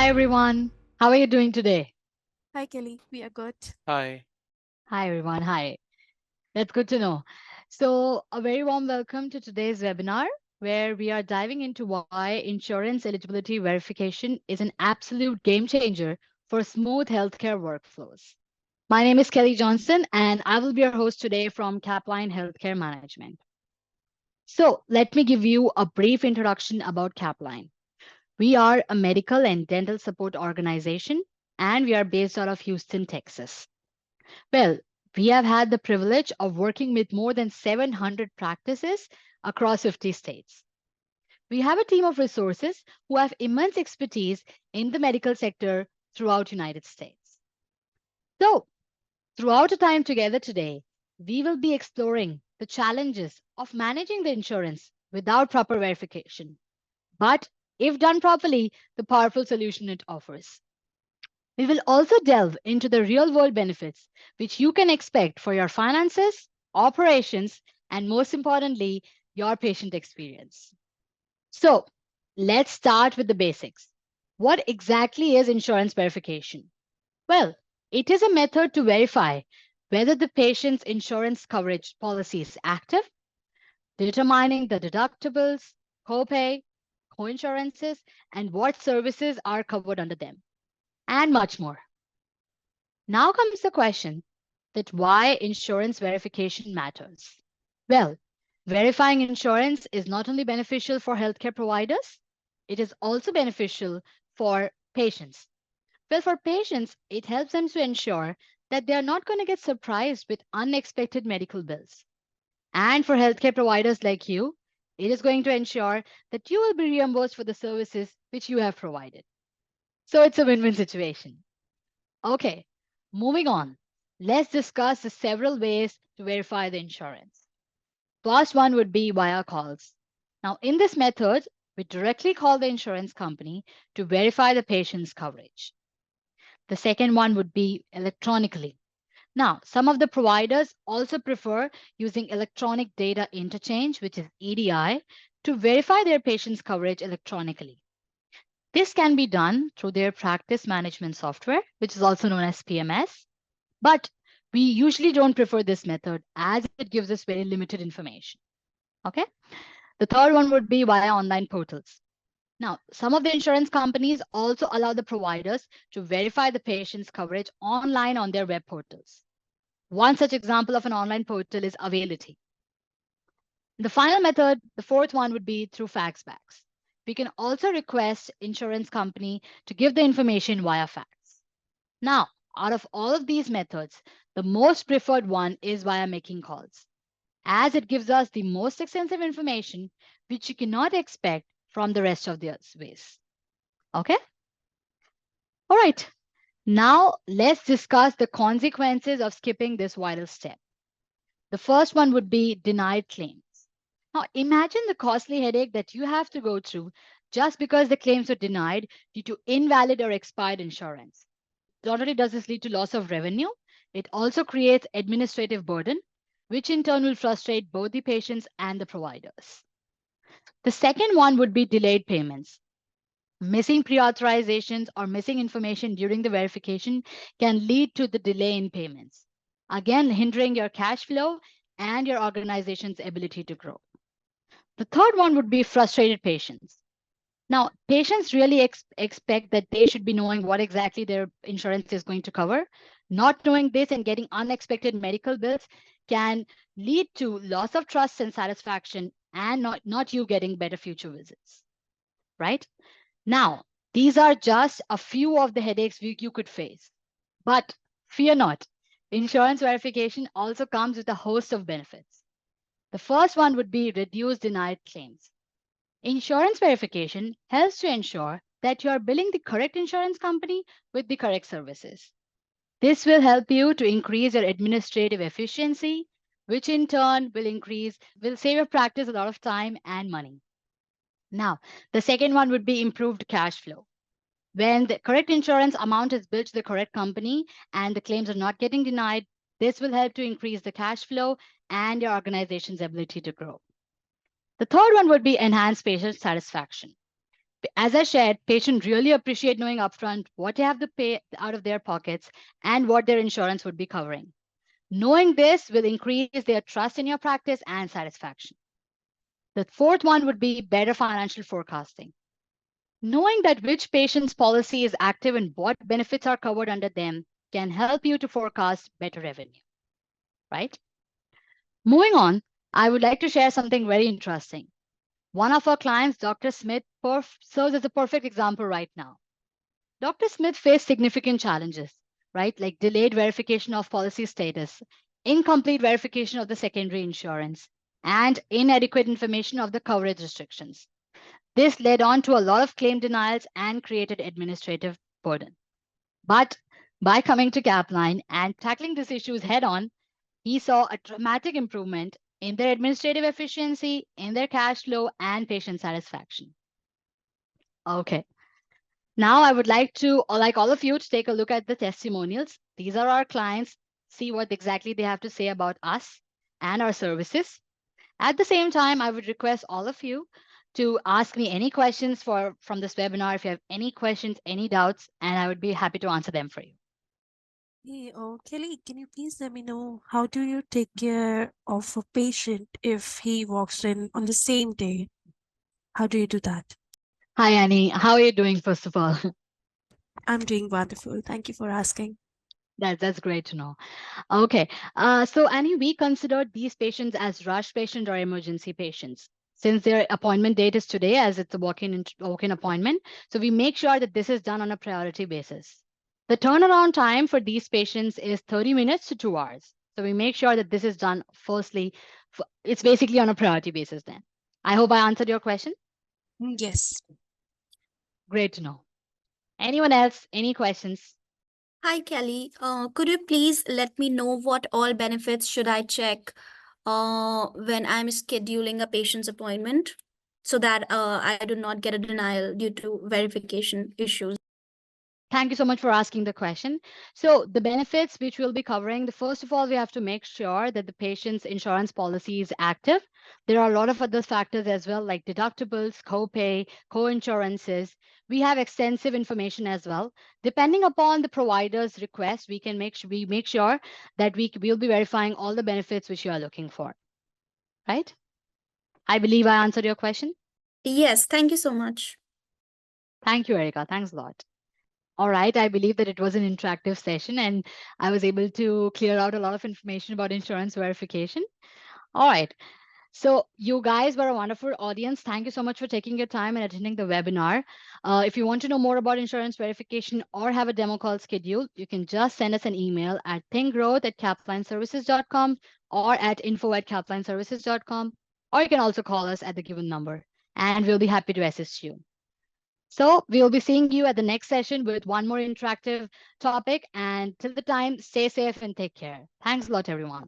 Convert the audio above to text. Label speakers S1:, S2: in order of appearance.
S1: everyone. How are you doing today?
S2: Hi, Kelly. We are good.
S3: Hi.
S1: Hi, everyone. Hi. That's good to know. So, a very warm welcome to today's webinar, where we are diving into why insurance eligibility verification is an absolute game changer for smooth healthcare workflows. My name is Kelly Johnson, and I will be your host today from Capline Healthcare Management. So, let me give you a brief introduction about Capline. We are a medical and dental support organization, and we are based out of Houston, Texas. Well, we have had the privilege of working with more than 700 practices across 50 states. We have a team of resources who have immense expertise in the medical sector throughout United States. So, throughout our time together today, we will be exploring the challenges of managing the insurance without proper verification. But if done properly, the powerful solution it offers. We will also delve into the real world benefits which you can expect for your finances, operations, and most importantly, your patient experience. So, let's start with the basics. What exactly is insurance verification? Well, it is a method to verify whether the patient's insurance coverage policy is active, determining the deductibles, copay, coinsurances, and what services are covered under them, and much more. Now comes the question that why insurance verification matters. Well, verifying insurance is not only beneficial for healthcare providers, it is also beneficial for patients. Well, for patients, it helps them to ensure that they are not going to get surprised with unexpected medical bills. And for healthcare providers like you, it is going to ensure that you will be reimbursed for the services which you have provided. So it's a win win situation. Okay, moving on. Let's discuss the several ways to verify the insurance. First one would be via calls. Now, in this method, we directly call the insurance company to verify the patient's coverage. The second one would be electronically. Now, some of the providers also prefer using electronic data interchange, which is EDI, to verify their patient's coverage electronically. This can be done through their practice management software, which is also known as PMS. But we usually don't prefer this method as it gives us very limited information. Okay. The third one would be via online portals. Now, some of the insurance companies also allow the providers to verify the patient's coverage online on their web portals. One such example of an online portal is Availity. The final method, the fourth one, would be through faxbacks. We can also request insurance company to give the information via fax. Now, out of all of these methods, the most preferred one is via making calls, as it gives us the most extensive information which you cannot expect from the rest of the ways. Okay? All right. Now, let's discuss the consequences of skipping this vital step. The first one would be denied claims. Now, imagine the costly headache that you have to go through just because the claims were denied due to invalid or expired insurance. Not only does this lead to loss of revenue, it also creates administrative burden, which in turn will frustrate both the patients and the providers. The second one would be delayed payments. Missing pre-authorizations or missing information during the verification can lead to the delay in payments, again hindering your cash flow and your organization's ability to grow. The third one would be frustrated patients. Now, patients really expect that they should be knowing what exactly their insurance is going to cover. Not knowing this and getting unexpected medical bills can lead to loss of trust and satisfaction and not you getting better future visits, right? Now, these are just a few of the headaches you could face. But fear not, insurance verification also comes with a host of benefits. The first one would be reduced denied claims. Insurance verification helps to ensure that you are billing the correct insurance company with the correct services. This will help you to increase your administrative efficiency, which in turn will save your practice a lot of time and money. Now, the second one would be improved cash flow. When the correct insurance amount is billed to the correct company and the claims are not getting denied, this will help to increase the cash flow and your organization's ability to grow. The third one would be enhanced patient satisfaction. As I shared, patients really appreciate knowing upfront what they have to pay out of their pockets and what their insurance would be covering. Knowing this will increase their trust in your practice and satisfaction. The fourth one would be better financial forecasting. Knowing that which patient's policy is active and what benefits are covered under them can help you to forecast better revenue, right? Moving on, I would like to share something very interesting. One of our clients, Dr. Smith, serves as a perfect example right now. Dr. Smith faced significant challenges, right? Like delayed verification of policy status, incomplete verification of the secondary insurance, and inadequate information of the coverage restrictions. This led on to a lot of claim denials and created administrative burden. But by coming to Capline and tackling these issues head on, he saw a dramatic improvement in their administrative efficiency, in their cash flow, and patient satisfaction. Okay. Now I would like all of you to take a look at the testimonials. These are our clients. See what exactly they have to say about us and our services. At the same time, I would request all of you to ask me any questions from this webinar if you have any questions, any doubts, and I would be happy to answer them for you.
S2: Hey, Kelly, can you please let me know how do you take care of a patient if he walks in on the same day? How do you do that?
S1: Hi, Annie. How are you doing, first of all?
S2: I'm doing wonderful. Thank you for asking.
S1: That's great to know. Okay. So Annie, we considered these patients as rush patients or emergency patients. Since their appointment date is today, as it's a walk-in appointment, so we make sure that this is done on a priority basis. The turnaround time for these patients is 30 minutes to 2 hours. So we make sure that this is done firstly. It's basically on a priority basis then. I hope I answered your question.
S2: Yes.
S1: Great to know. Anyone else? Any questions?
S3: Hi, Kelly. Could you please let me know what all benefits should I check when I'm scheduling a patient's appointment so that I do not get a denial due to verification issues?
S1: Thank you so much for asking the question. So the benefits which we'll be covering, the first of all, we have to make sure that the patient's insurance policy is active. There are a lot of other factors as well, like deductibles, copay, co-insurances. We have extensive information as well. Depending upon the provider's request, we make sure that we'll be verifying all the benefits which you are looking for, right? I believe I answered your question.
S3: Yes, thank you so much.
S1: Thank you, Erica. Thanks a lot. All right, I believe that it was an interactive session and I was able to clear out a lot of information about insurance verification. All right, so you guys were a wonderful audience. Thank you so much for taking your time and attending the webinar. If you want to know more about insurance verification or have a demo call scheduled, you can just send us an email at thinkgrowth@caplineservices.com or at info@caplineservices.com, or you can also call us at the given number and we'll be happy to assist you. So we'll be seeing you at the next session with one more interactive topic. And till the time, stay safe and take care. Thanks a lot, everyone.